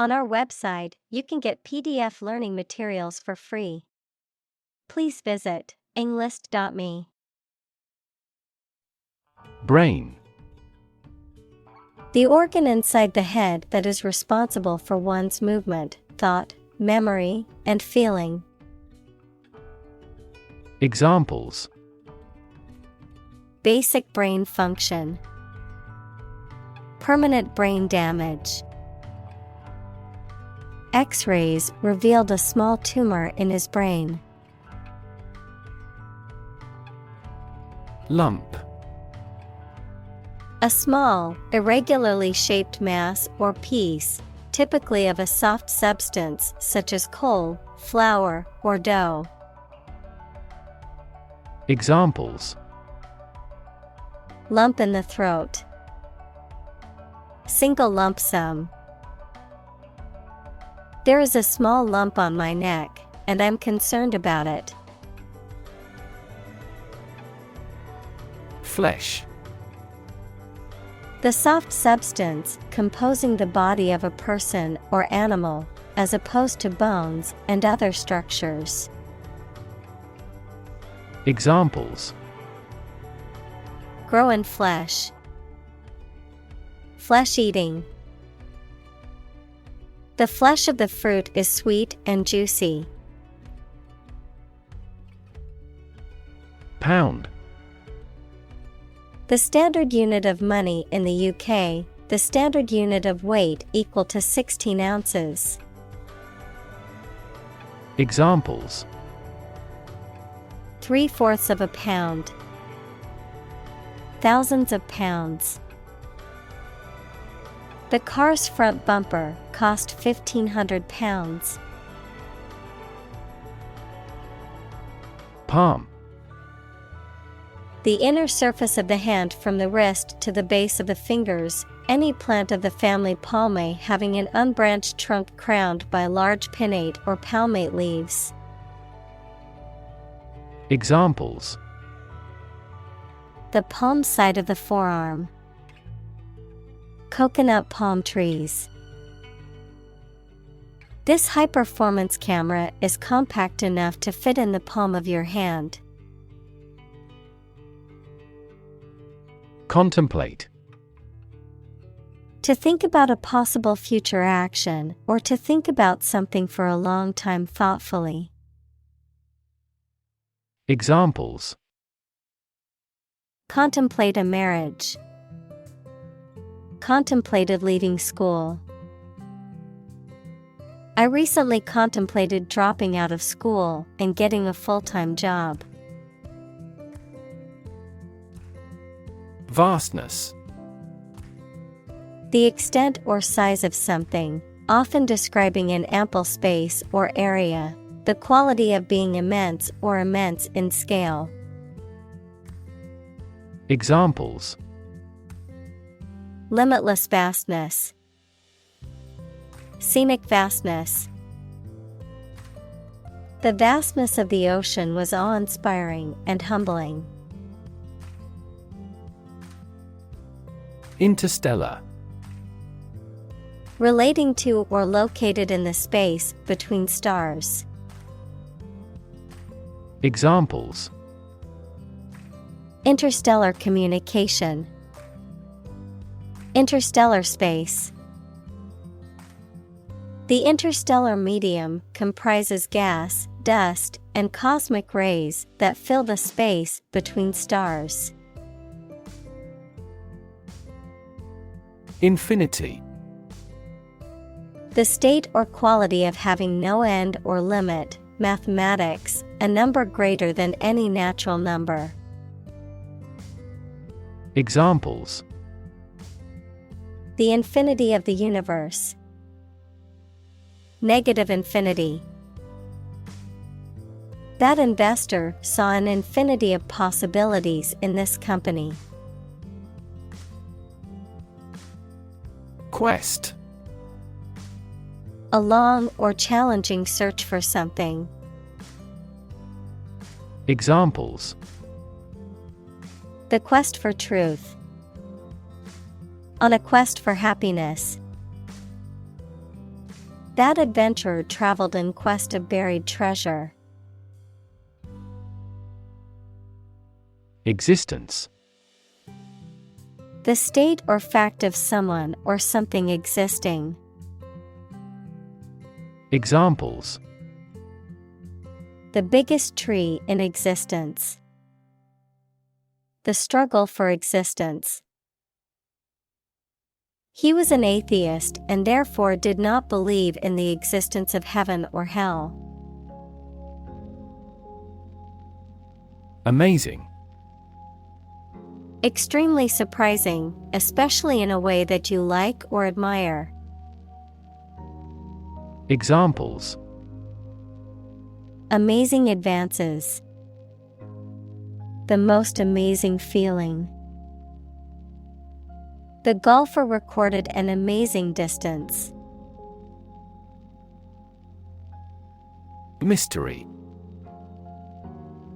On our website, you can get PDF learning materials for free. Please visit englist.me. Brain. The organ inside the head that is responsible for one's movement, thought, memory, and feeling. Examples: Basic brain function. Permanent brain damage. X-rays revealed a small tumor in his brain. Lump. A small, irregularly shaped mass or piece, typically of a soft substance such as coal, flour, or dough. Examples: Lump in the throat. Single lump sum. There is a small lump on my neck, and I'm concerned about it. Flesh. The soft substance composing the body of a person or animal, as opposed to bones and other structures. Examples: Grow in flesh. Flesh eating. The flesh of the fruit is sweet and juicy. Pound. The standard unit of money in the UK, the standard unit of weight equal to 16 ounces. Examples: 3/4 of a pound. Thousands of pounds. The car's front bumper cost £1,500. Palm. The inner surface of the hand from the wrist to the base of the fingers, any plant of the family Palmae having an unbranched trunk crowned by large pinnate or palmate leaves. Examples: The palm side of the forearm. Coconut palm trees. This high-performance camera is compact enough to fit in the palm of your hand. Contemplate. To think about a possible future action, or to think about something for a long time thoughtfully. Examples: Contemplate a marriage. Contemplated leaving school. I recently contemplated dropping out of school and getting a full-time job. Vastness. The extent or size of something, often describing an ample space or area, the quality of being immense or immense in scale. Examples: Limitless vastness. Scenic vastness. The vastness of the ocean was awe-inspiring and humbling. Interstellar. Relating to or located in the space between stars. Examples: Interstellar communication. Interstellar space. The interstellar medium comprises gas, dust, and cosmic rays that fill the space between stars. Infinity. The state or quality of having no end or limit, mathematics, a number greater than any natural number. Examples: The infinity of the universe. Negative infinity. That investor saw an infinity of possibilities in this company. Quest. A long or challenging search for something. Examples: The quest for truth. On a quest for happiness. That adventurer traveled in quest of buried treasure. Existence. The state or fact of someone or something existing. Examples. The biggest tree in existence. The struggle for existence. He was an atheist and therefore did not believe in the existence of heaven or hell. Amazing. Extremely surprising, especially in a way that you like or admire. Examples. Amazing advances. The most amazing feeling. The golfer recorded an amazing distance. Mystery.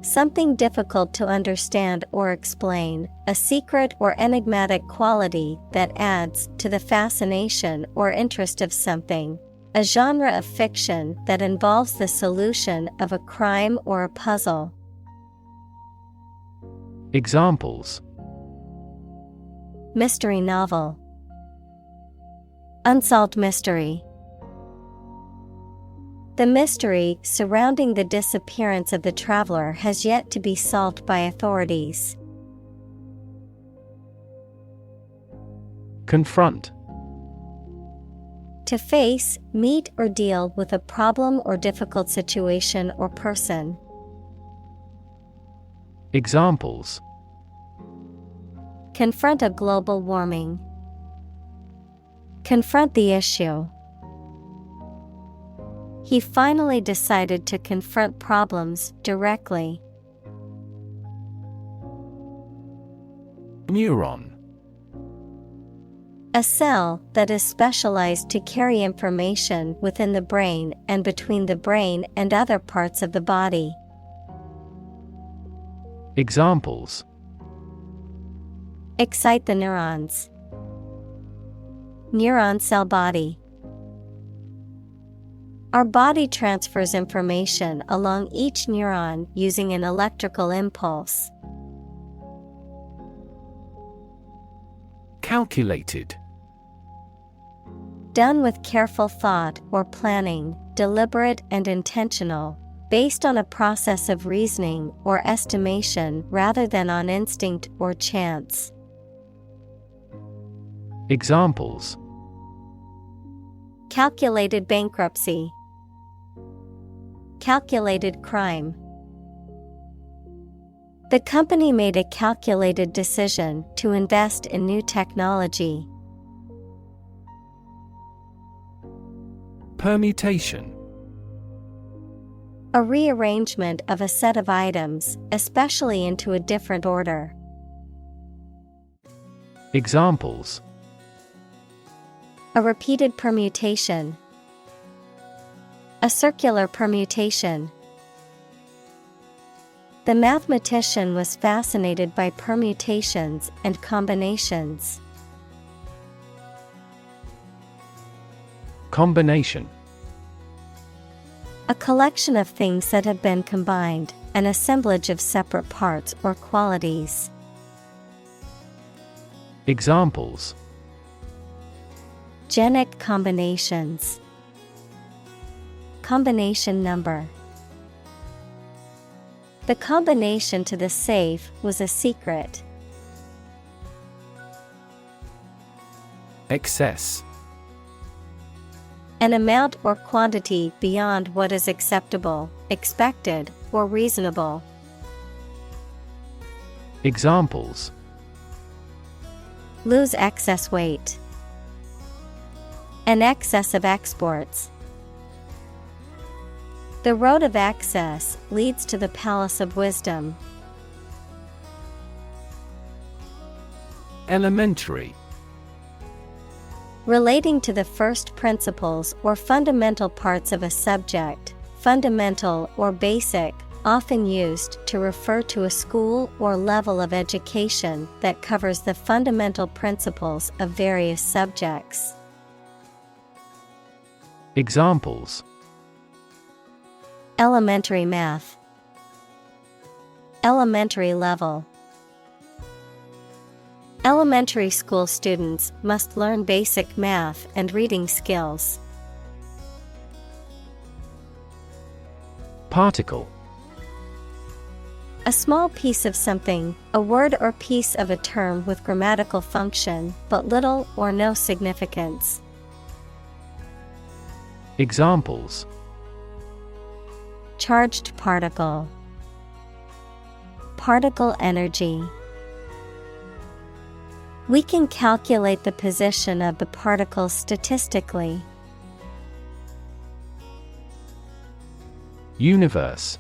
Something difficult to understand or explain, a secret or enigmatic quality that adds to the fascination or interest of something. A genre of fiction that involves the solution of a crime or a puzzle. Examples. Mystery novel. Unsolved mystery. The mystery surrounding the disappearance of the traveler has yet to be solved by authorities. Confront. To face, meet or deal with a problem or difficult situation or person. Examples. Confront a global warming. Confront the issue. He finally decided to confront problems directly. Neuron. A cell that is specialized to carry information within the brain and between the brain and other parts of the body. Examples. Excite the neurons. Neuron cell body. Our body transfers information along each neuron using an electrical impulse. Calculated. Done with careful thought or planning, deliberate and intentional, based on a process of reasoning or estimation rather than on instinct or chance. Examples. Calculated bankruptcy. Calculated crime. The company made a calculated decision to invest in new technology. Permutation. A rearrangement of a set of items, especially into a different order. Examples. A repeated permutation. A circular permutation. The mathematician was fascinated by permutations and combinations. Combination. A collection of things that have been combined, an assemblage of separate parts or qualities. Examples. Genic combinations. Combination number. The combination to the safe was a secret. Excess. An amount or quantity beyond what is acceptable, expected, or reasonable. Examples. Lose excess weight. An excess of exports. The road of access leads to the palace of wisdom. Elementary. Relating to the first principles or fundamental parts of a subject, fundamental or basic, often used to refer to a school or level of education that covers the fundamental principles of various subjects. Examples: elementary math, elementary level. Elementary school students must learn basic math and reading skills. Particle: A small piece of something, a word or piece of a term with grammatical function, but little or no significance. Examples: Charged particle, particle energy. We can calculate the position of the particle statistically. Universe: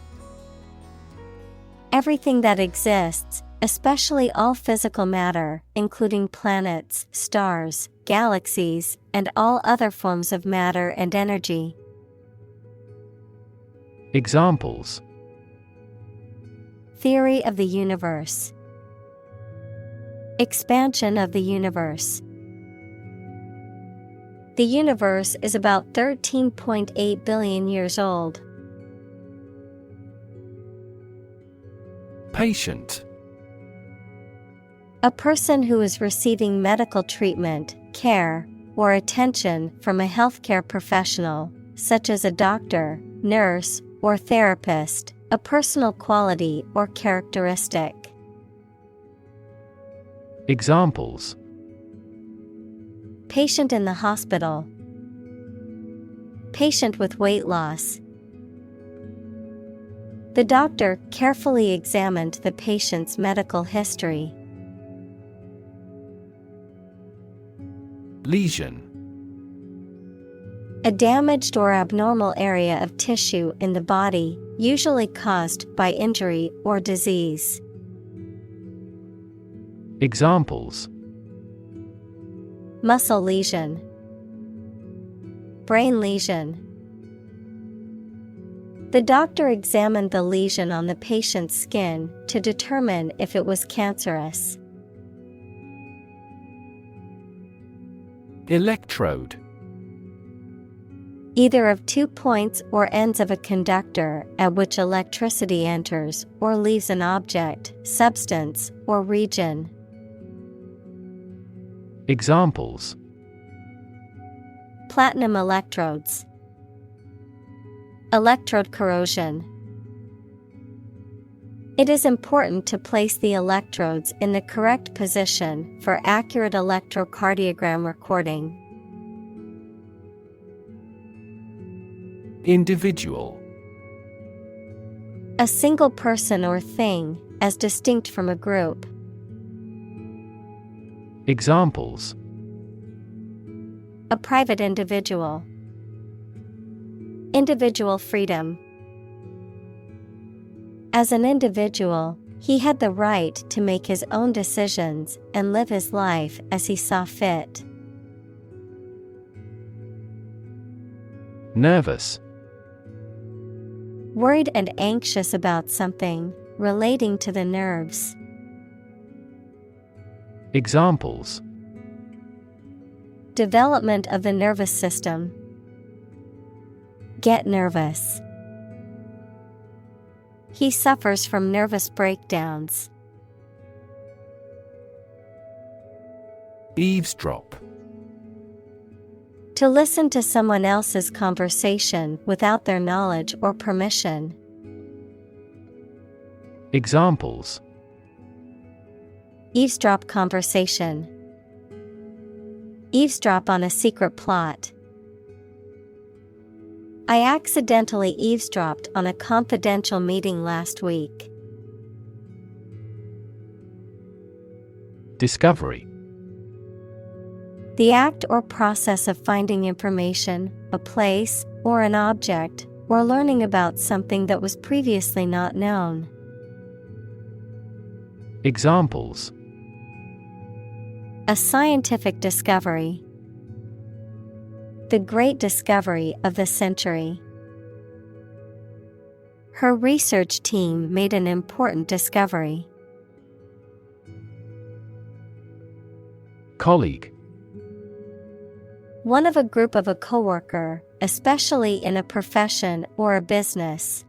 Everything that exists, especially all physical matter, including planets, stars, galaxies, and all other forms of matter and energy. Examples: Theory of the universe, expansion of the universe. The universe is about 13.8 billion years old. Patient: A person who is receiving medical treatment, care, or attention from a healthcare professional, such as a doctor, nurse, or therapist, a personal quality or characteristic. Examples: Patient in the hospital, patient with weight loss. The doctor carefully examined the patient's medical history. Lesion: A damaged or abnormal area of tissue in the body, usually caused by injury or disease. Examples: Muscle lesion, brain lesion. The doctor examined the lesion on the patient's skin to determine if it was cancerous. Electrode: Either of 2 points or ends of a conductor at which electricity enters or leaves an object, substance, or region. Examples: Platinum electrodes, electrode corrosion. It is important to place the electrodes in the correct position for accurate electrocardiogram recording. Individual: A single person or thing, as distinct from a group. Examples: A private individual, individual freedom. As an individual, he had the right to make his own decisions and live his life as he saw fit. Nervous: Worried and anxious about something, relating to the nerves. Examples: Development of the nervous system. Get nervous. He suffers from nervous breakdowns. Eavesdrop: To listen to someone else's conversation without their knowledge or permission. Examples: Eavesdrop conversation. Eavesdrop on a secret plot. I accidentally eavesdropped on a confidential meeting last week. Discovery: The act or process of finding information, a place, or an object, or learning about something that was previously not known. Examples: A scientific discovery. The great discovery of the century. Her research team made an important discovery. Colleague: One of a group of a coworker, especially in a profession or a business.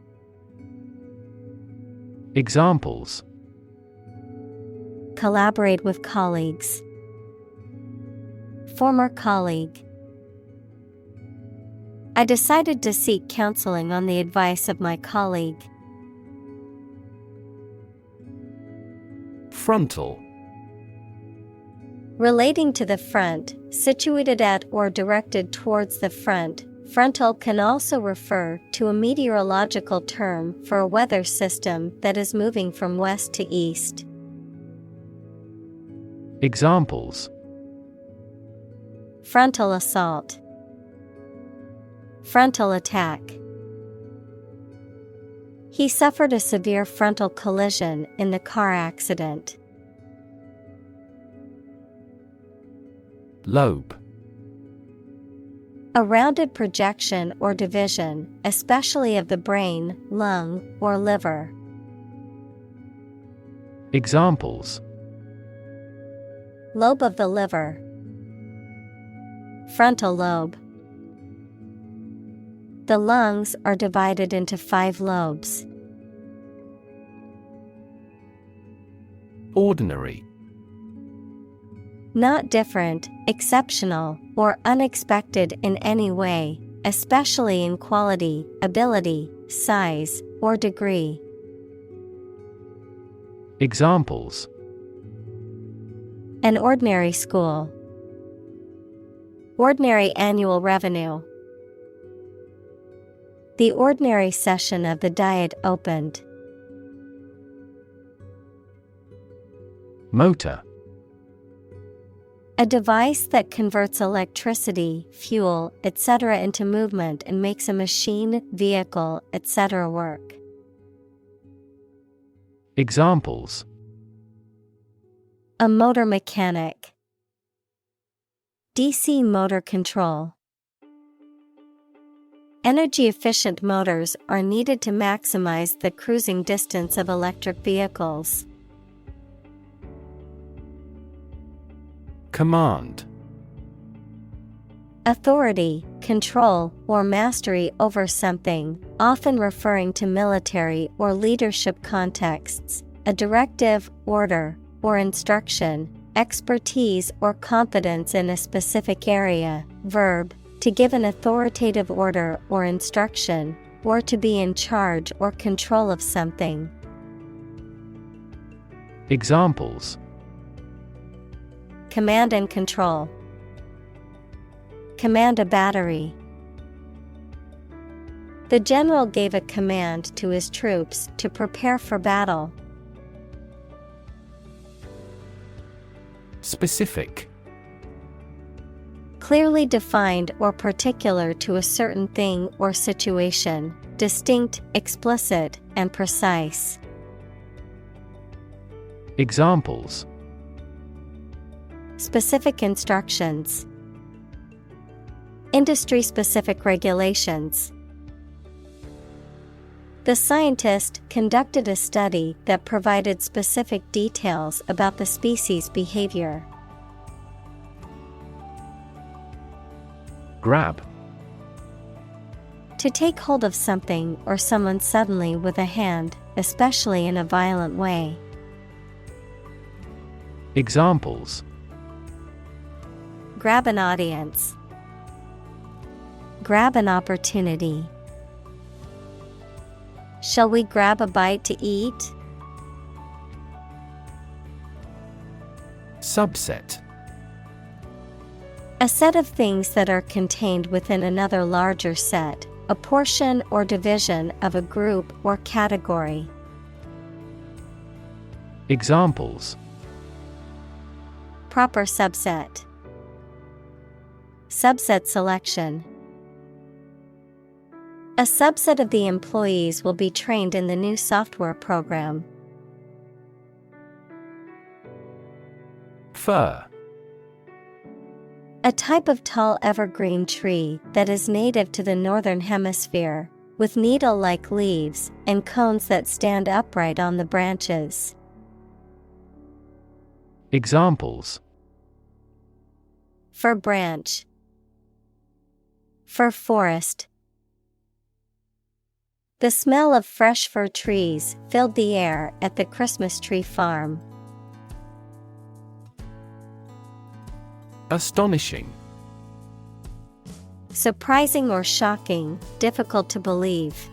Examples: Collaborate with colleagues. Former colleague. I decided to seek counseling on the advice of my colleague. Frontal. Relating to the front, situated at or directed towards the front. Frontal can also refer to a meteorological term for a weather system that is moving from west to east. Examples: Frontal assault. Frontal attack. He suffered a severe frontal collision in the car accident. Lobe. A rounded projection or division, especially of the brain, lung, or liver. Examples: Lobe of the liver. Frontal lobe. The lungs are divided into 5 lobes. Ordinary. Not different, exceptional, or unexpected in any way, especially in quality, ability, size, or degree. Examples: An ordinary school. Ordinary annual revenue. The ordinary session of the Diet opened. Motor. A device that converts electricity, fuel, etc. into movement and makes a machine, vehicle, etc. work. Examples: A motor mechanic. DC motor control. Energy-efficient motors are needed to maximize the cruising distance of electric vehicles. Command. Authority, control, or mastery over something, often referring to military or leadership contexts, a directive, order, or instruction, expertise or competence in a specific area. Verb, to give an authoritative order or instruction, or to be in charge or control of something. Examples: Command and control. Command a battery. The general gave a command to his troops to prepare for battle. Specific. Clearly defined or particular to a certain thing or situation, distinct, explicit, and precise. Examples: Specific instructions. Industry-specific regulations. The scientist conducted a study that provided specific details about the species' behavior. Grab. To take hold of something or someone suddenly with a hand, especially in a violent way. Examples: Grab an audience. Grab an opportunity. Shall we grab a bite to eat? Subset. A set of things that are contained within another larger set, a portion or division of a group or category. Examples: Proper subset. Subset selection. A subset of the employees will be trained in the new software program. Fir. A type of tall evergreen tree that is native to the northern hemisphere, with needle-like leaves and cones that stand upright on the branches. Examples: Fir branch. Fir forest. The smell of fresh fir trees filled the air at the Christmas tree farm. Astonishing. Surprising or shocking, difficult to believe.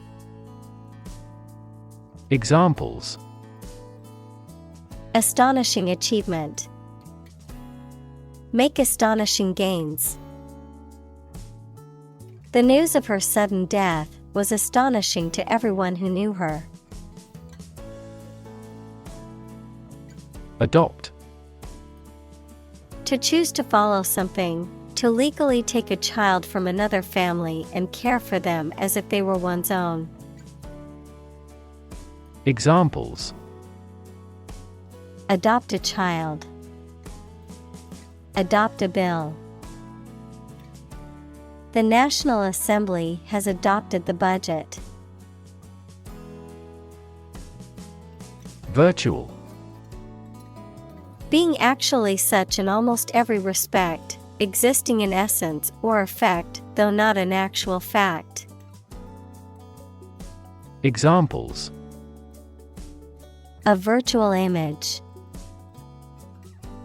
Examples: Astonishing achievement. Make astonishing gains. The news of her sudden death was astonishing to everyone who knew her. Adopt. To choose to follow something, to legally take a child from another family and care for them as if they were one's own. Examples: Adopt a child. Adopt a bill. The National Assembly has adopted the budget. Virtual. Being actually such in almost every respect, existing in essence or effect, though not an actual fact. Examples: A virtual image.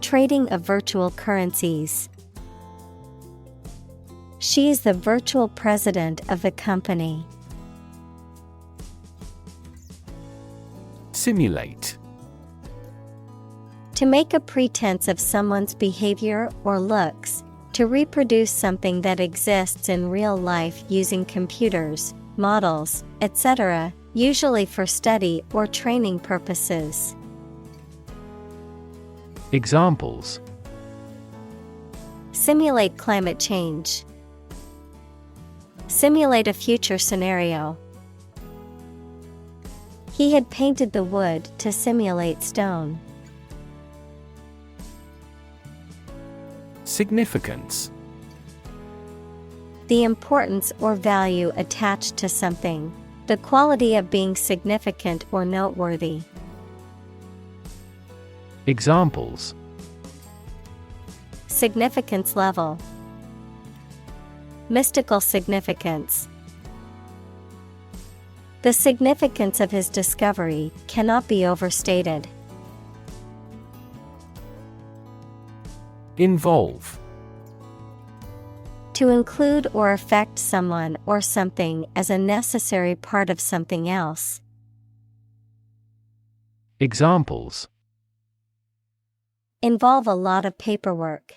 Trading of virtual currencies. She is the virtual president of the company. Simulate. To make a pretense of someone's behavior or looks, to reproduce something that exists in real life using computers, models, etc., usually for study or training purposes. Examples: Simulate climate change. Simulate a future scenario. He had painted the wood to simulate stone. Significance. The importance or value attached to something. The quality of being significant or noteworthy. Examples: Significance level. Mystical significance. The significance of his discovery cannot be overstated. Involve. To include or affect someone or something as a necessary part of something else. Examples: Involve a lot of paperwork.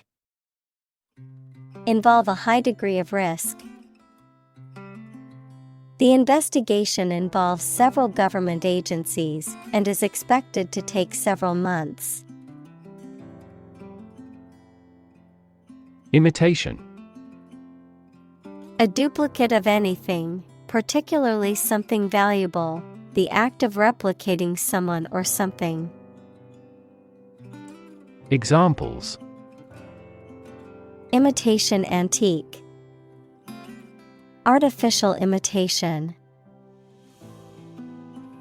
Involve a high degree of risk. The investigation involves several government agencies and is expected to take several months. Imitation. A duplicate of anything, particularly something valuable, the act of replicating someone or something. Examples: Imitation antique. Artificial imitation.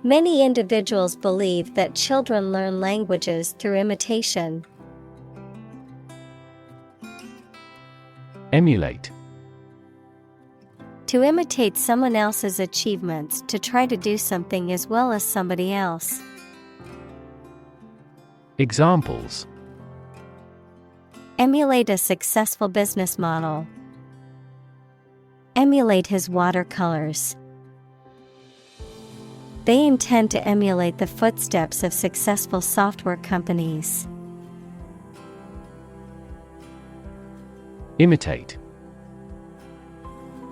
Many individuals believe that children learn languages through imitation. Emulate. To imitate someone else's achievements, to try to do something as well as somebody else. Examples: Emulate a successful business model. Emulate his watercolors. They intend to emulate the footsteps of successful software companies. Imitate.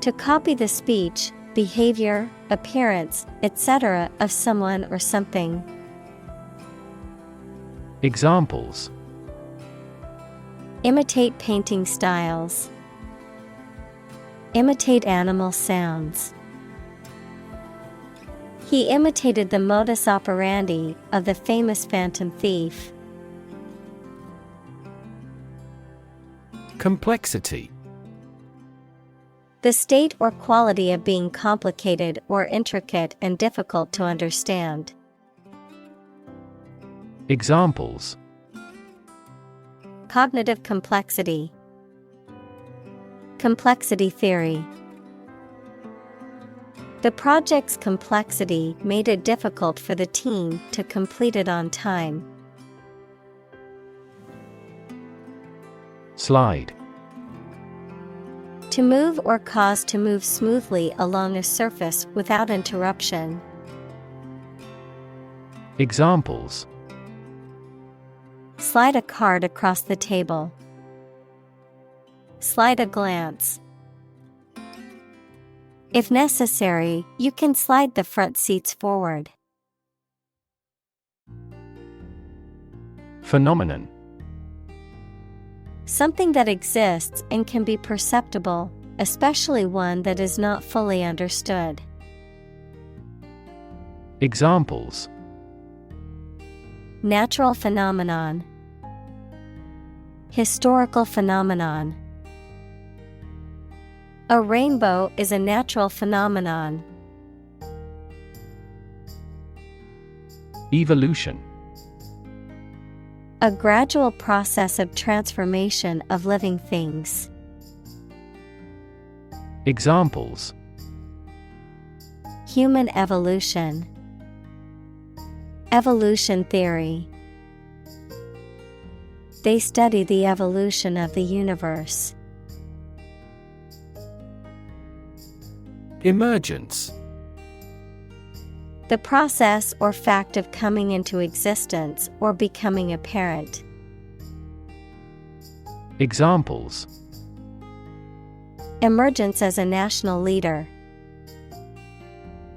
To copy the speech, behavior, appearance, etc. of someone or something. Examples: Imitate painting styles. Imitate animal sounds. He imitated the modus operandi of the famous phantom thief. Complexity. The state or quality of being complicated or intricate and difficult to understand. Examples: Cognitive complexity. Complexity theory. The project's complexity made it difficult for the team to complete it on time. Slide. To move or cause to move smoothly along a surface without interruption. Examples: Slide a card across the table. Slide a glance. If necessary, you can slide the front seats forward. Phenomenon. Something that exists and can be perceptible, especially one that is not fully understood. Examples: Natural phenomenon. Historical phenomenon. A rainbow is a natural phenomenon. Evolution. A gradual process of transformation of living things. Examples: Human evolution. Evolution theory. They study the evolution of the universe. Emergence. The process or fact of coming into existence or becoming apparent. Examples: Emergence as a national leader.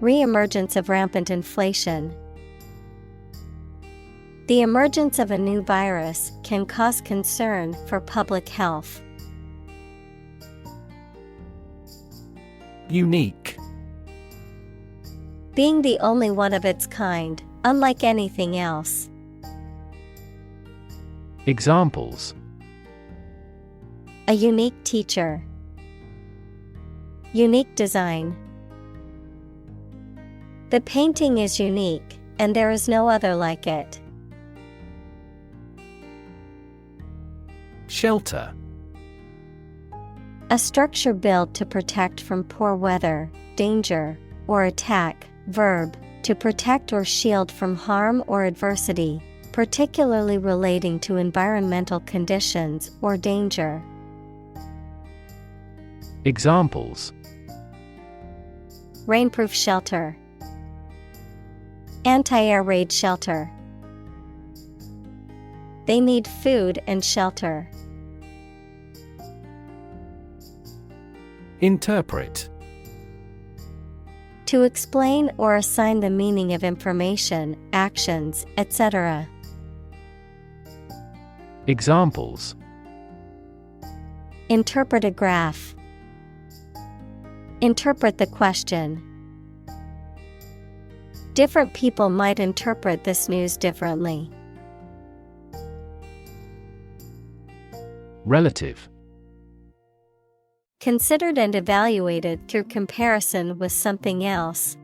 Re-emergence of rampant inflation. The emergence of a new virus can cause concern for public health. Unique. Being the only one of its kind, unlike anything else. Examples: A unique teacher. Unique design. The painting is unique, and there is no other like it. Shelter. A structure built to protect from poor weather, danger, or attack. Verb, to protect or shield from harm or adversity, particularly relating to environmental conditions or danger. Examples: Rainproof shelter. Anti-air raid shelter. They need food and shelter. Interpret. To explain or assign the meaning of information, actions, etc. Examples: Interpret a graph. Interpret the question. Different people might interpret this news differently. Relative. Considered and evaluated through comparison with something else.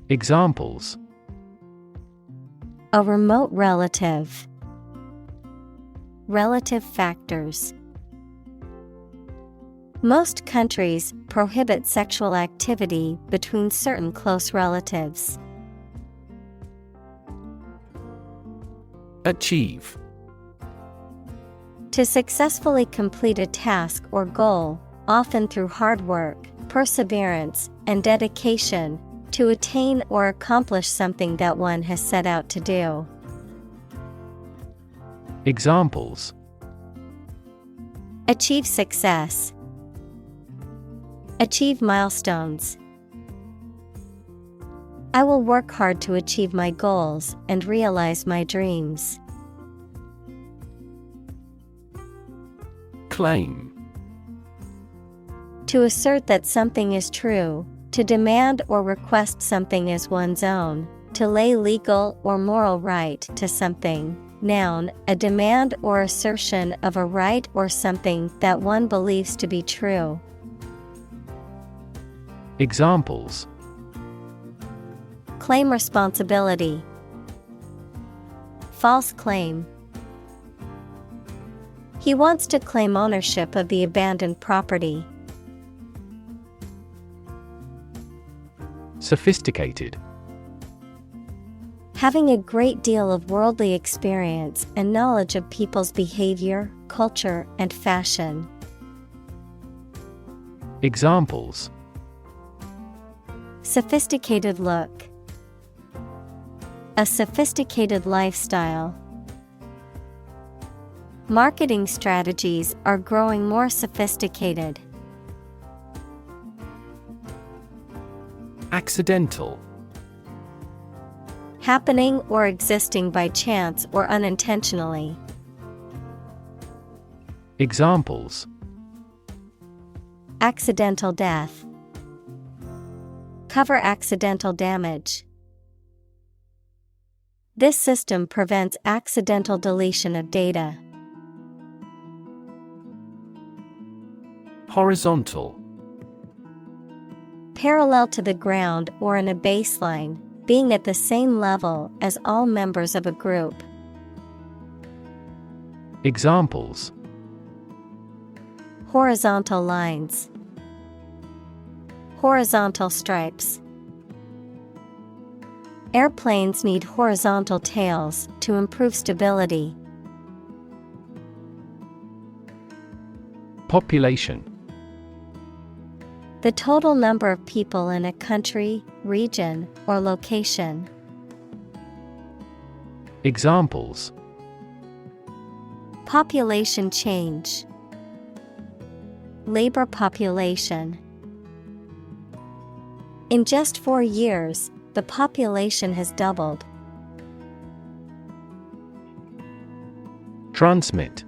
Examples: A remote relative. Relative factors. Most countries prohibit sexual activity between certain close relatives. Achieve. To successfully complete a task or goal, often through hard work, perseverance, and dedication, to attain or accomplish something that one has set out to do. Examples: Achieve success. Achieve milestones. I will work hard to achieve my goals and realize my dreams. Claim. To assert that something is true, to demand or request something as one's own, to lay legal or moral right to something. Noun, a demand or assertion of a right or something that one believes to be true. Examples: Claim responsibility. False claim. He wants to claim ownership of the abandoned property. Sophisticated. Having a great deal of worldly experience and knowledge of people's behavior, culture, and fashion. Examples: Sophisticated look. A sophisticated lifestyle. Marketing strategies are growing more sophisticated. Accidental. Happening or existing by chance or unintentionally. Examples: Accidental death. Cover accidental damage. This system prevents accidental deletion of data. Horizontal. Parallel to the ground or in a baseline, being at the same level as all members of a group. Examples: Horizontal lines. Horizontal stripes. Airplanes need horizontal tails to improve stability. Population. The total number of people in a country, region, or location. Examples: Population change. Labor population. In just 4 years, the population has doubled. Transmit.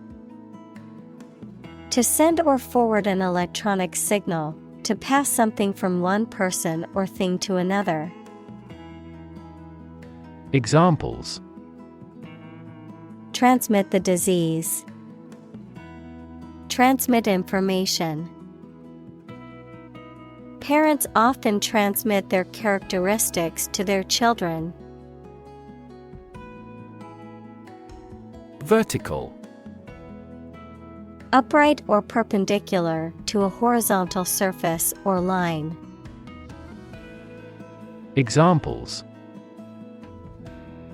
To send or forward an electronic signal, to pass something from one person or thing to another. Examples: Transmit the disease. Transmit information. Parents often transmit their characteristics to their children. Vertical. Upright or perpendicular to a horizontal surface or line. Examples: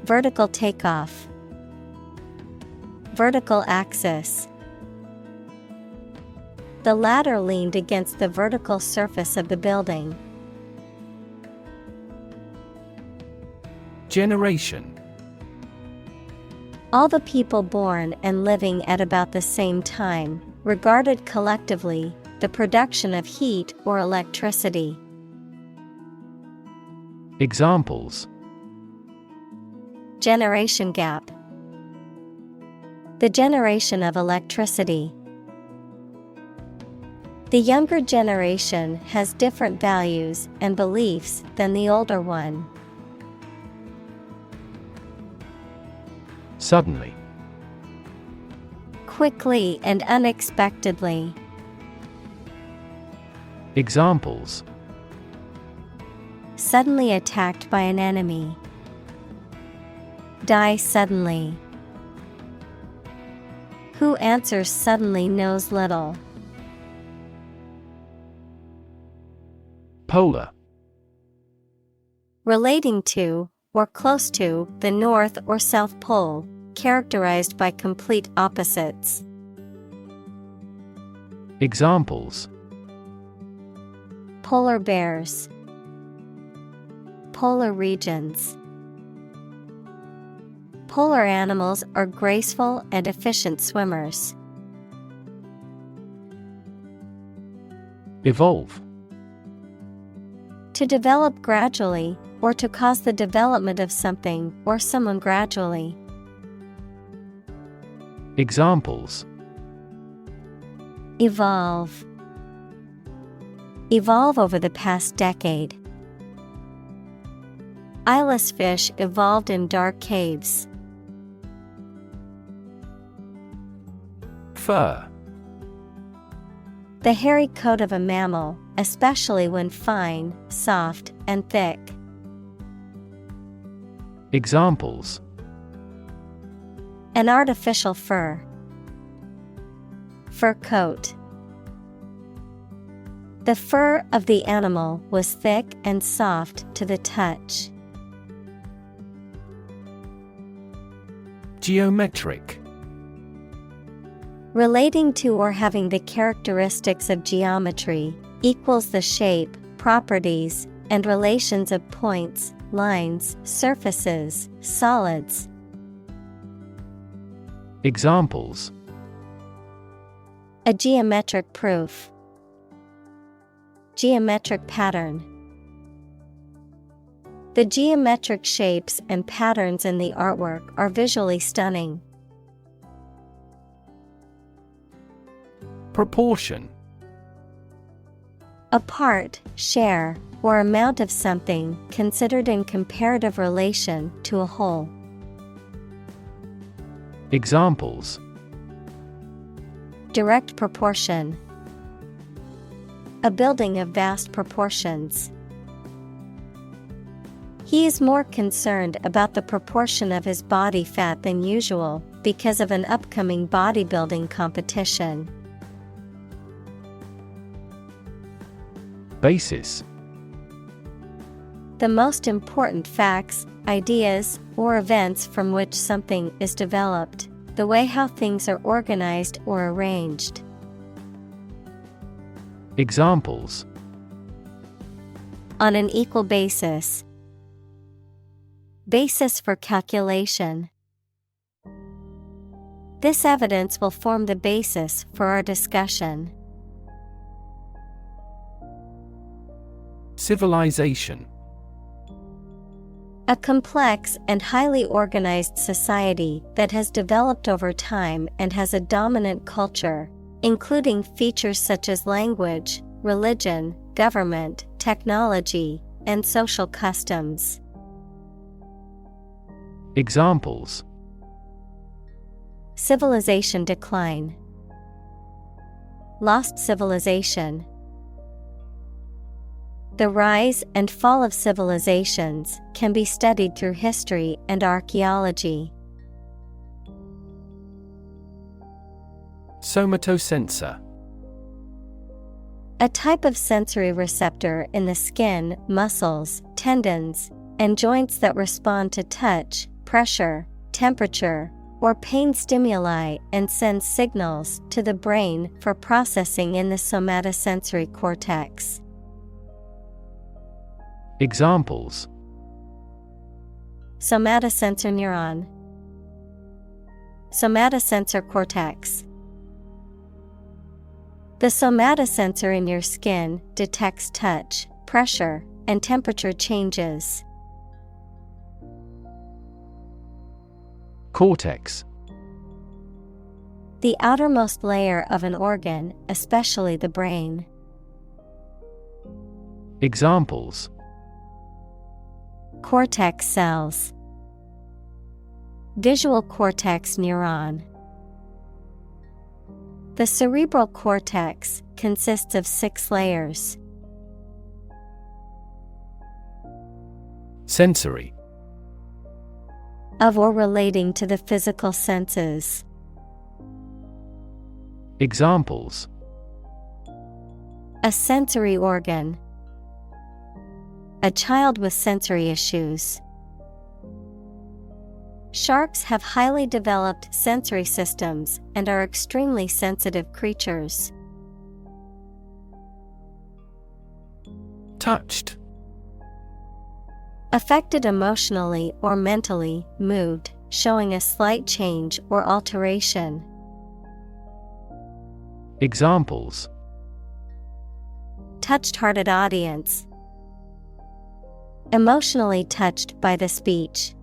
Vertical takeoff. Vertical axis. The ladder leaned against the vertical surface of the building. Generation. All the people born and living at about the same time, regarded collectively, the production of heat or electricity. Examples: Generation gap. The generation of electricity. The younger generation has different values and beliefs than the older one. Suddenly. Quickly and unexpectedly. Examples: Suddenly attacked by an enemy. Die suddenly. Who answers suddenly knows little. Polar. Relating to, or close to, the North or South Pole, characterized by complete opposites. Examples: Polar bears. Polar regions. Polar animals are graceful and efficient swimmers. Evolve. To develop gradually, or to cause the development of something or someone gradually. Examples: Evolve. Evolve over the past decade. Eyeless fish evolved in dark caves. Fur. The hairy coat of a mammal, especially when fine, soft, and thick. Examples: An artificial fur. Fur coat. The fur of the animal was thick and soft to the touch. Geometric. Relating to or having the characteristics of geometry, equals the shape, properties, and relations of points, lines, surfaces, solids. Examples: A geometric proof. Geometric pattern. The geometric shapes and patterns in the artwork are visually stunning. Proportion. A part, share, or amount of something considered in comparative relation to a whole. Examples: Direct proportion. A building of vast proportions. He is more concerned about the proportion of his body fat than usual because of an upcoming bodybuilding competition. Basis. The most important facts, ideas, or events from which something is developed, the way how things are organized or arranged. Examples: On an equal basis. Basis for calculation. This evidence will form the basis for our discussion. Civilization. A complex and highly organized society that has developed over time and has a dominant culture, including features such as language, religion, government, technology, and social customs. Examples: Civilization decline. Lost civilization. The rise and fall of civilizations can be studied through history and archaeology. Somatosensor. A type of sensory receptor in the skin, muscles, tendons, and joints that respond to touch, pressure, temperature, or pain stimuli and sends signals to the brain for processing in the somatosensory cortex. Examples: Somatosensor neuron. Somatosensor cortex. The somatosensor in your skin detects touch, pressure, and temperature changes. Cortex. The outermost layer of an organ, especially the brain. Examples: Cortex cells. Visual cortex neuron. The cerebral cortex consists of 6 layers. Sensory. Of or relating to the physical senses. Examples: A sensory organ. A child with sensory issues. Sharks have highly developed sensory systems and are extremely sensitive creatures. Touched. Affected emotionally or mentally, moved, showing a slight change or alteration. Examples: Touched-hearted audience. Emotionally touched by the speech.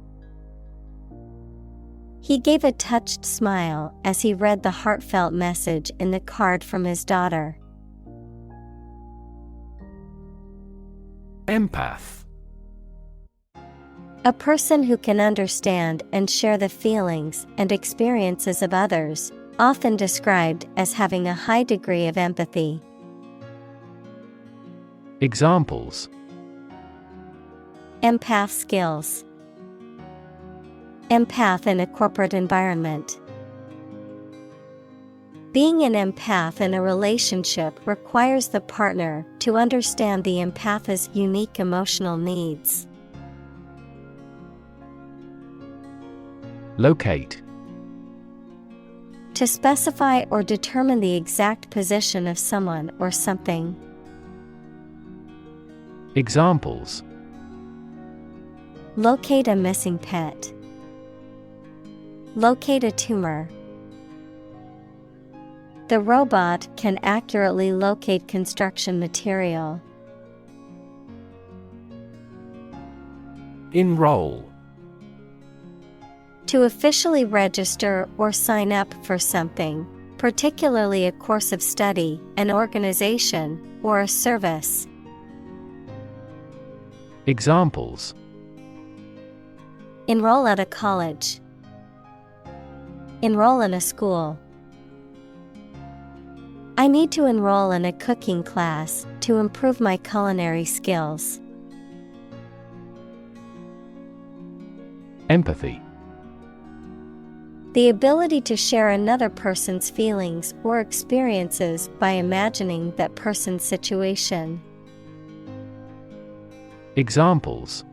He gave a touched smile as he read the heartfelt message in the card from his daughter. Empath. A person who can understand and share the feelings and experiences of others, often described as having a high degree of empathy. Examples: Empath skills. Empath in a corporate environment. Being an empath in a relationship requires the partner to understand the empath's unique emotional needs. Locate. To specify or determine the exact position of someone or something. Examples: Locate a missing pet. Locate a tumor. The robot can accurately locate construction material. Enroll. To officially register or sign up for something, particularly a course of study, an organization, or a service. Examples: Enroll at a college. Enroll in a school. I need to enroll in a cooking class to improve my culinary skills. Empathy. The ability to share another person's feelings or experiences by imagining that person's situation. Examples: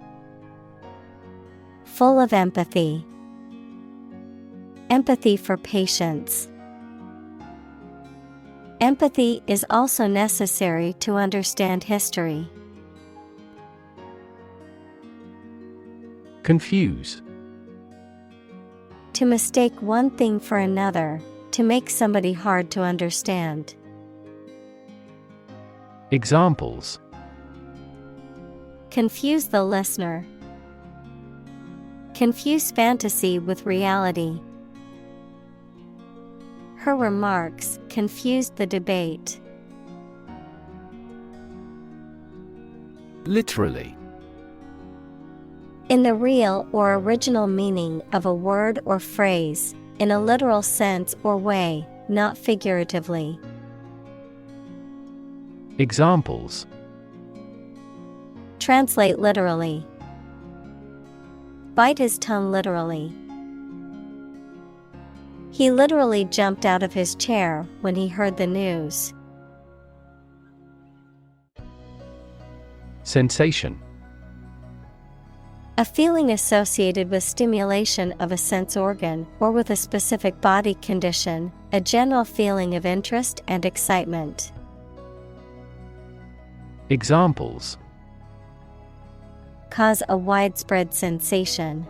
Full of empathy. Empathy for patients. Empathy is also necessary to understand history. Confuse. To mistake one thing for another, to make somebody hard to understand. Examples: Confuse the listener. Confuse fantasy with reality. Her remarks confused the debate. Literally. In the real or original meaning of a word or phrase, in a literal sense or way, not figuratively. Examples: Translate literally. Bite his tongue literally. He literally jumped out of his chair when he heard the news. Sensation. A feeling associated with stimulation of a sense organ or with a specific body condition, a general feeling of interest and excitement. Examples: Cause a widespread sensation.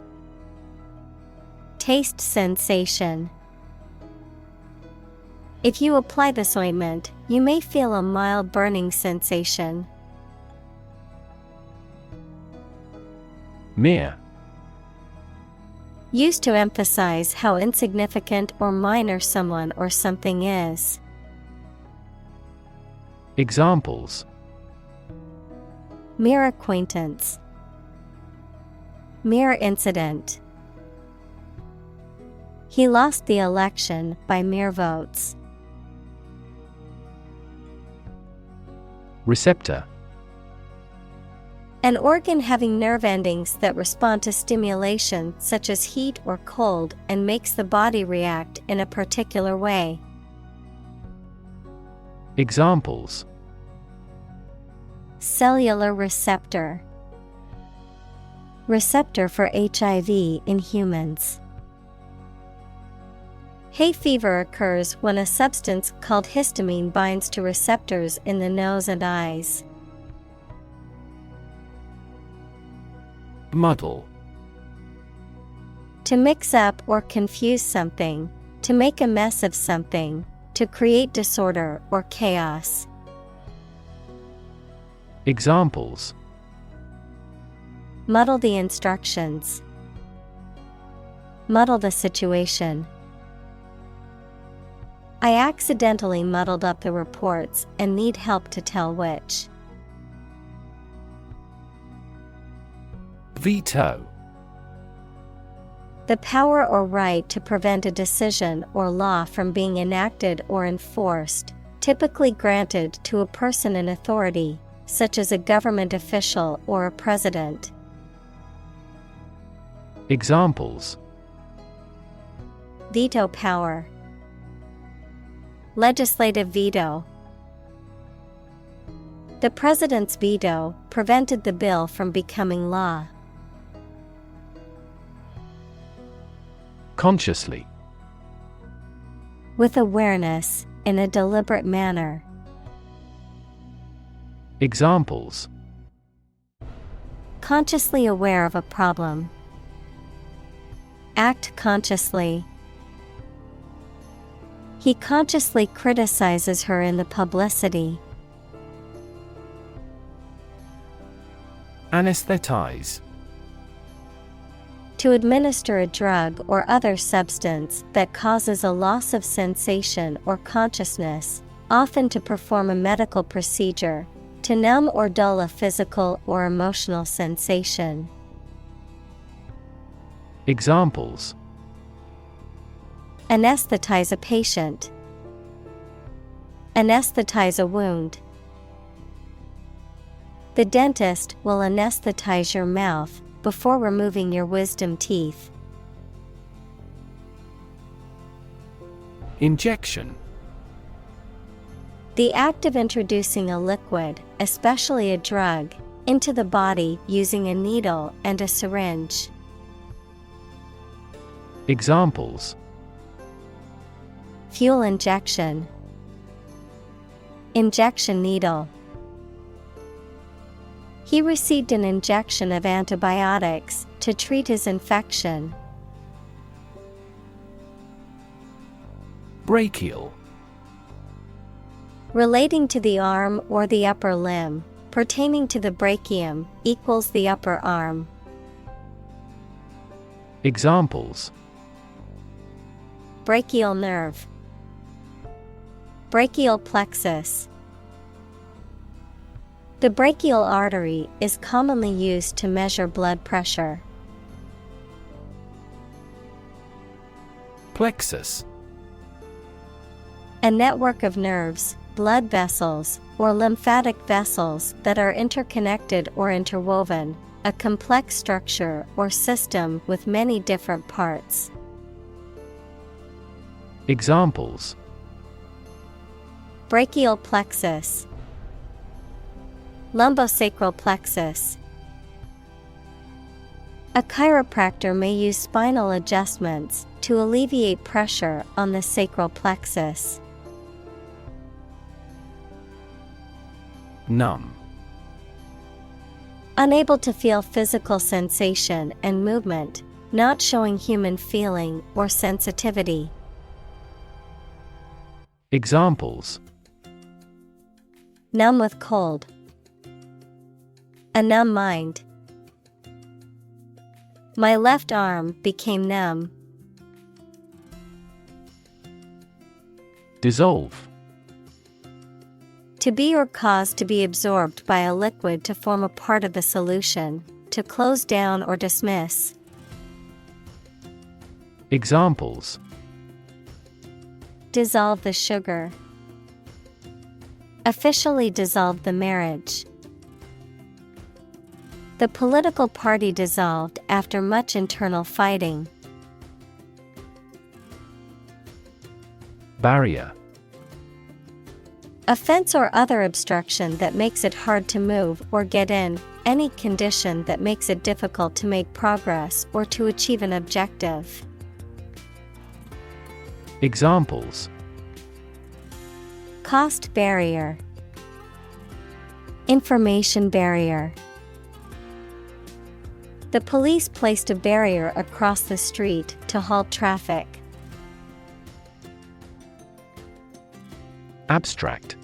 Taste sensation. If you apply this ointment, you may feel a mild burning sensation. Mere. Used to emphasize how insignificant or minor someone or something is. Examples: Mere acquaintance. Mere incident. He lost the election by mere votes. Receptor. An organ having nerve endings that respond to stimulation such as heat or cold and makes the body react in a particular way. Examples: Cellular receptor. Receptor for HIV in humans. Hay fever occurs when a substance called histamine binds to receptors in the nose and eyes. Muddle. To mix up or confuse something, to make a mess of something, to create disorder or chaos. Examples: Muddle the instructions. Muddle the situation. I accidentally muddled up the reports and need help to tell which. Veto. The power or right to prevent a decision or law from being enacted or enforced, typically granted to a person in authority, such as a government official or a president. Examples: Veto power. Legislative veto. The president's veto prevented the bill from becoming law. Consciously. With awareness, in a deliberate manner. Examples: consciously aware of a problem. Act consciously. He consciously criticizes her in the publicity. Anesthetize. To administer a drug or other substance that causes a loss of sensation or consciousness, often to perform a medical procedure, to numb or dull a physical or emotional sensation. Examples: anesthetize a patient. Anesthetize a wound. The dentist will anesthetize your mouth before removing your wisdom teeth. Injection. The act of introducing a liquid, especially a drug, into the body using a needle and a syringe. Examples: fuel injection. Injection needle. He received an injection of antibiotics to treat his infection. Brachial. Relating to the arm or the upper limb, pertaining to the brachium, equals the upper arm. Examples: brachial nerve. Brachial plexus. The brachial artery is commonly used to measure blood pressure. Plexus. A network of nerves, blood vessels, or lymphatic vessels that are interconnected or interwoven, a complex structure or system with many different parts. Examples: brachial plexus. Lumbosacral plexus. A chiropractor may use spinal adjustments to alleviate pressure on the sacral plexus. Numb. Unable to feel physical sensation and movement, not showing human feeling or sensitivity. Examples: numb with cold. A numb mind. My left arm became numb. Dissolve. To be or cause to be absorbed by a liquid to form a part of a solution, to close down or dismiss. Examples: dissolve the sugar. Officially dissolved the marriage. The political party dissolved after much internal fighting. Barrier. A fence or other obstruction that makes it hard to move or get in, any condition that makes it difficult to make progress or to achieve an objective. Examples: cost barrier. Information barrier. The police placed a barrier across the street to halt traffic. Abstract.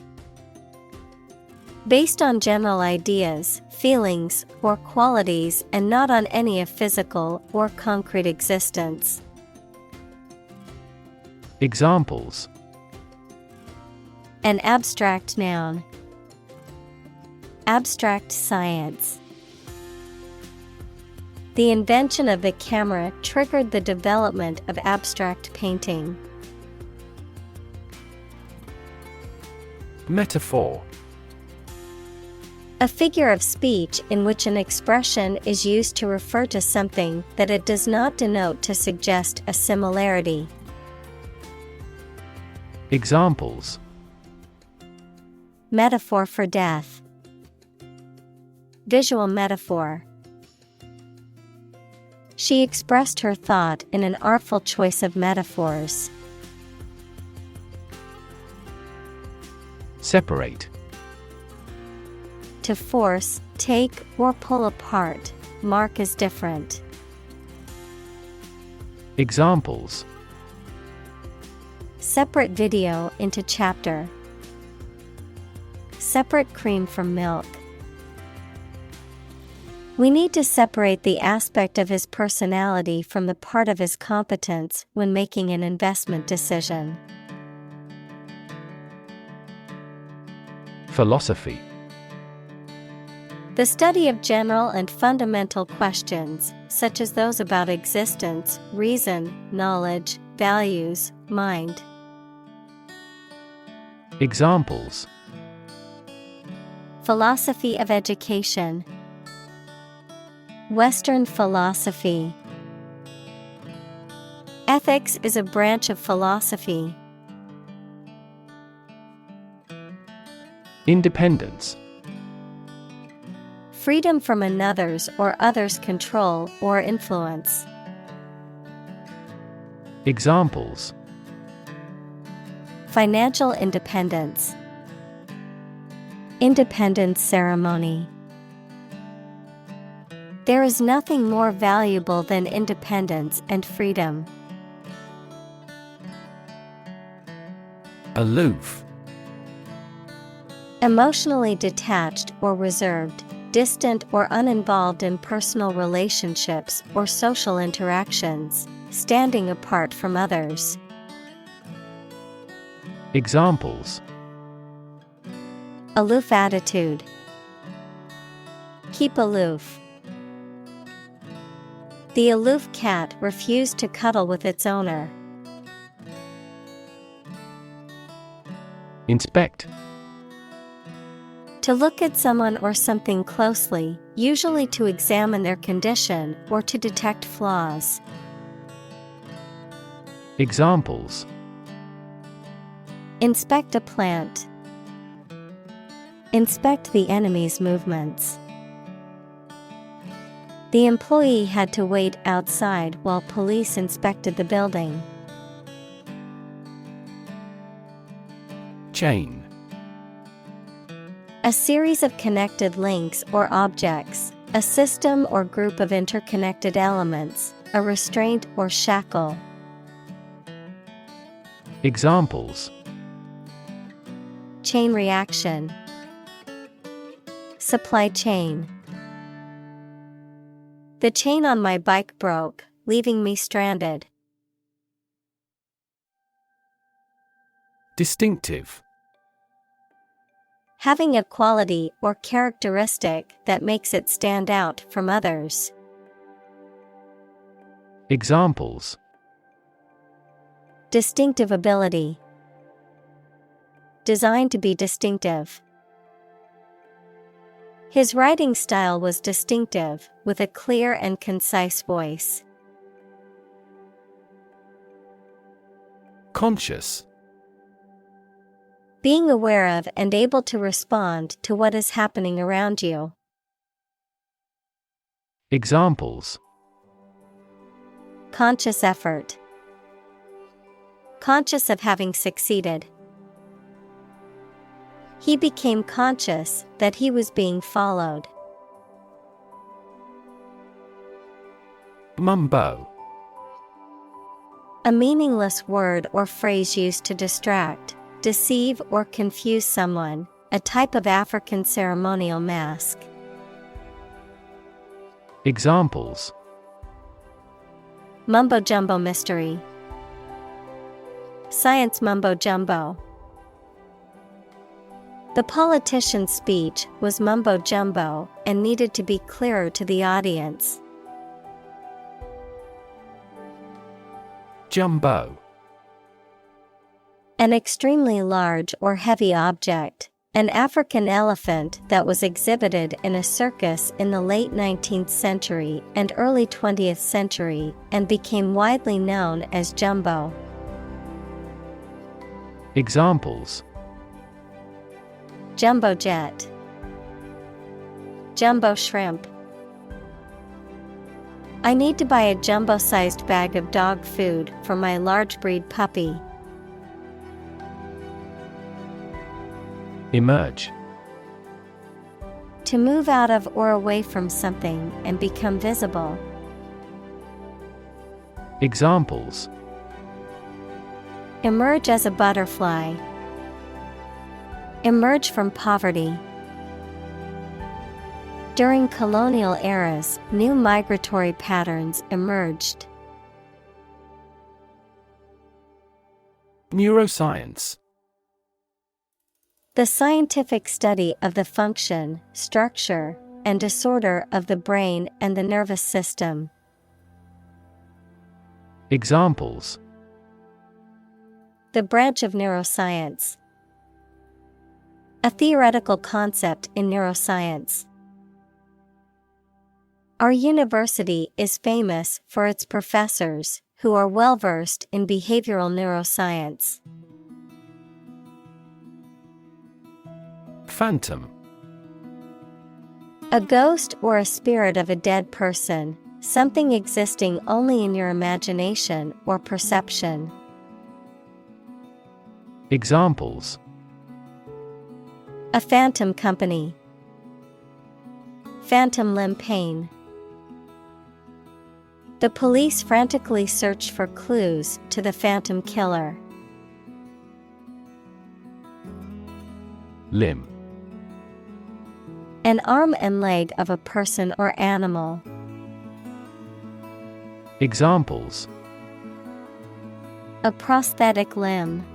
Based on general ideas, feelings, or qualities and not on any of physical or concrete existence. Examples: an abstract noun. Abstract science. The invention of the camera triggered the development of abstract painting. Metaphor. A figure of speech in which an expression is used to refer to something that it does not denote to suggest a similarity. Examples: metaphor for death, visual metaphor. She expressed her thought in an artful choice of metaphors. Separate. To force, take, or pull apart, mark as different. Examples: separate video into chapter, separate cream from milk. We need to separate the aspect of his personality from the part of his competence when making an investment decision. Philosophy. The study of general and fundamental questions, such as those about existence, reason, knowledge, values, mind. Examples: philosophy of education, Western philosophy. Ethics is a branch of philosophy. Independence. Freedom from another's or others' control or influence. Examples: financial independence, independence ceremony. There is nothing more valuable than independence and freedom. Aloof. Emotionally detached or reserved, distant or uninvolved in personal relationships or social interactions, standing apart from others. Examples: aloof attitude, keep aloof. The aloof cat refused to cuddle with its owner. Inspect. To look at someone or something closely, usually to examine their condition or to detect flaws. Examples: inspect a plant, inspect the enemy's movements. The employee had to wait outside while police inspected the building. Chain. A series of connected links or objects, a system or group of interconnected elements, a restraint or shackle. Examples: chain reaction, supply chain. The chain on my bike broke, leaving me stranded. Distinctive. Having a quality or characteristic that makes it stand out from others. Examples: distinctive ability, designed to be distinctive. His writing style was distinctive, with a clear and concise voice. Conscious. Being aware of and able to respond to what is happening around you. Examples: conscious effort, conscious of having succeeded. He became conscious that he was being followed. Mumbo. A meaningless word or phrase used to distract, deceive or confuse someone, a type of African ceremonial mask. Examples: mumbo-jumbo mystery, science mumbo-jumbo. The politician's speech was mumbo-jumbo and needed to be clearer to the audience. Jumbo. An extremely large or heavy object, an African elephant that was exhibited in a circus in the late 19th century and early 20th century and became widely known as jumbo. Examples: jumbo jet, jumbo shrimp. I need to buy a jumbo-sized bag of dog food for my large breed puppy. Emerge. To move out of or away from something and become visible. Examples: emerge as a butterfly, emerge from poverty. During colonial eras, new migratory patterns emerged. Neuroscience. The scientific study of the function, structure, and disorder of the brain and the nervous system. Examples: the branch of neuroscience. A theoretical concept in neuroscience. Our university is famous for its professors, who are well-versed in behavioral neuroscience. Phantom. A ghost or a spirit of a dead person, something existing only in your imagination or perception. Examples: a phantom company, phantom limb pain. The police frantically searched for clues to the phantom killer. Limb. An arm and leg of a person or animal. Examples: a prosthetic limb,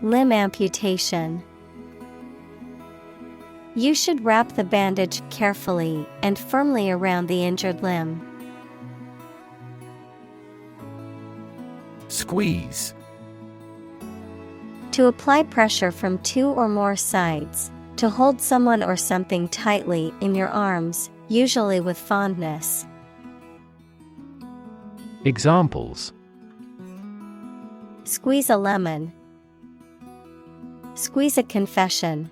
limb amputation. You should wrap the bandage carefully and firmly around the injured limb. Squeeze. To apply pressure from two or more sides, to hold someone or something tightly in your arms, usually with fondness. Examples: squeeze a lemon, squeeze a confession.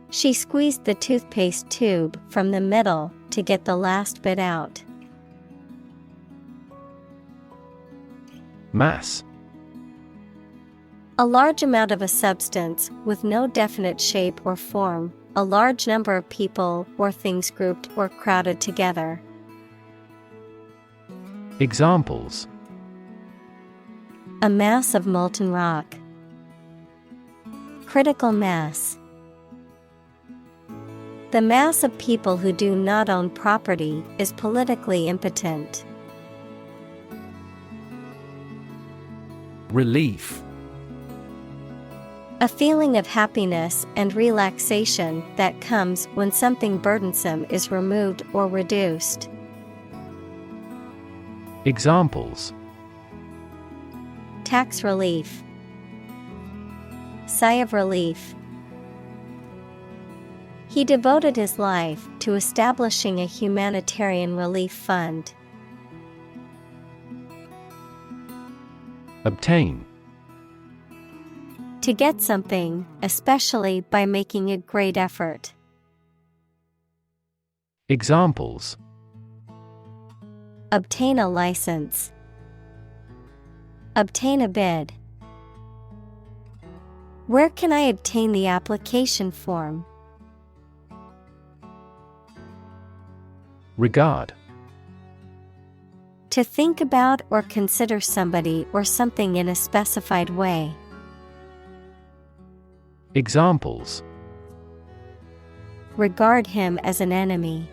She squeezed the toothpaste tube from the middle to get the last bit out. Mass. A large amount of a substance with no definite shape or form, a large number of people or things grouped or crowded together. Examples: a mass of molten rock, critical mass. The mass of people who do not own property is politically impotent. Relief. A feeling of happiness and relaxation that comes when something burdensome is removed or reduced. Examples: tax relief, sigh of relief. He devoted his life to establishing a humanitarian relief fund. Obtain. To get something, especially by making a great effort. Examples: obtain a license, obtain a bid. Where can I obtain the application form? Regard. To think about or consider somebody or something in a specified way. Examples: regard him as an enemy.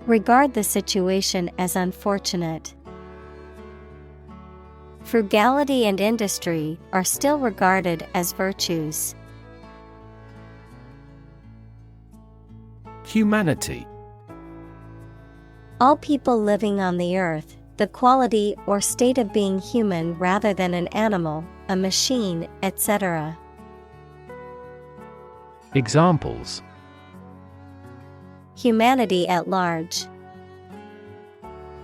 Regard the situation as unfortunate. Frugality and industry are still regarded as virtues. Humanity. All people living on the earth, the quality or state of being human rather than an animal, a machine, etc. Examples: humanity at large.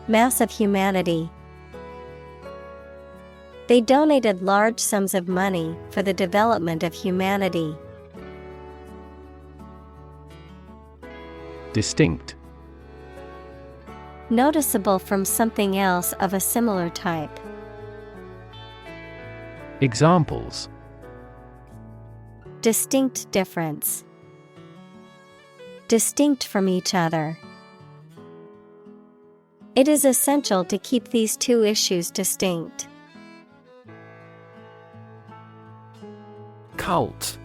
Mass of humanity. They donated large sums of money for the development of humanity. Distinct. Noticeable from something else of a similar type. Examples: Distinct difference. Distinct from each other. It is essential to keep these two issues distinct. Cult.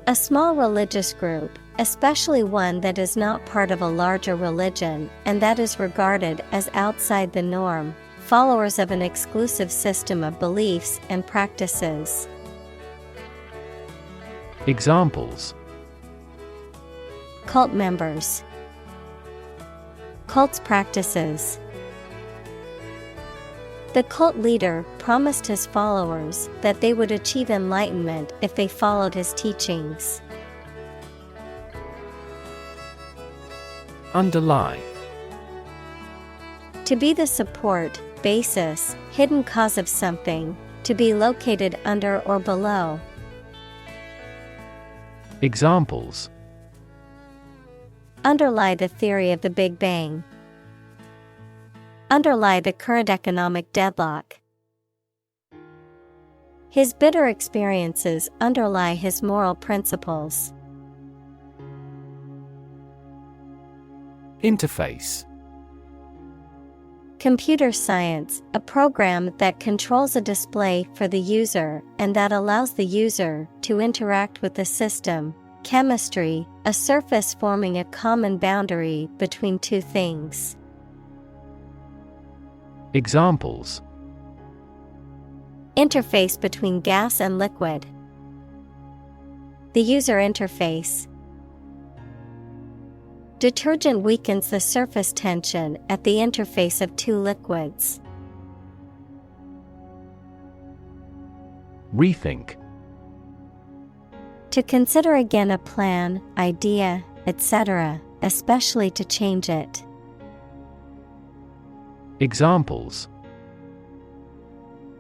A small religious group, especially one that is not part of a larger religion and that is regarded as outside the norm, followers of an exclusive system of beliefs and practices. Examples: Cult members. Cult's practices. The cult leader promised his followers that they would achieve enlightenment if they followed his teachings. Underlie. To be the support, basis, hidden cause of something, to be located under or below. Examples: Underlie the theory of the Big Bang. Underlie the current economic deadlock. His bitter experiences underlie his moral principles. Interface. Computer science, a program that controls a display for the user and that allows the user to interact with the system. Chemistry, a surface forming a common boundary between two things. Examples: Interface between gas and liquid. The user interface. Detergent weakens the surface tension at the interface of two liquids. Rethink. To consider again a plan, idea, etc., especially to change it. Examples: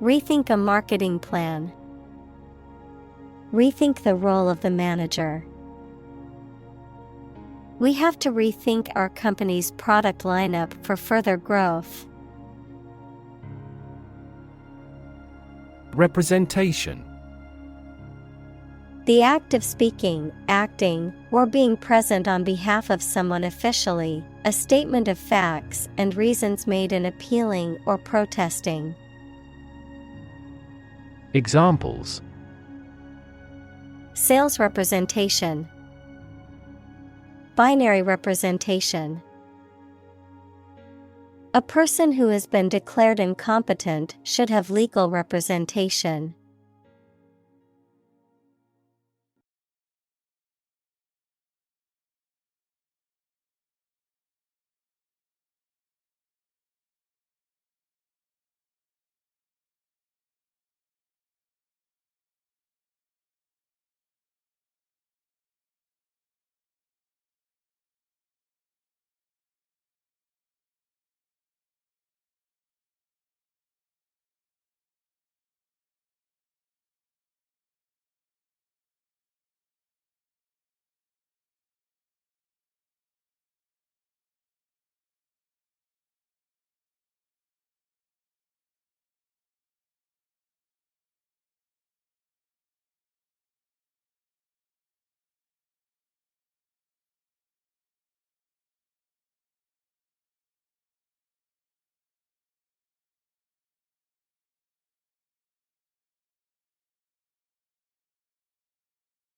Rethink a marketing plan. Rethink the role of the manager. We have to rethink our company's product lineup for further growth. Representation. The act of speaking, acting, or being present on behalf of someone officially, a statement of facts and reasons made in appealing or protesting. Examples: Sales representation. Binary representation. A person who has been declared incompetent should have legal representation.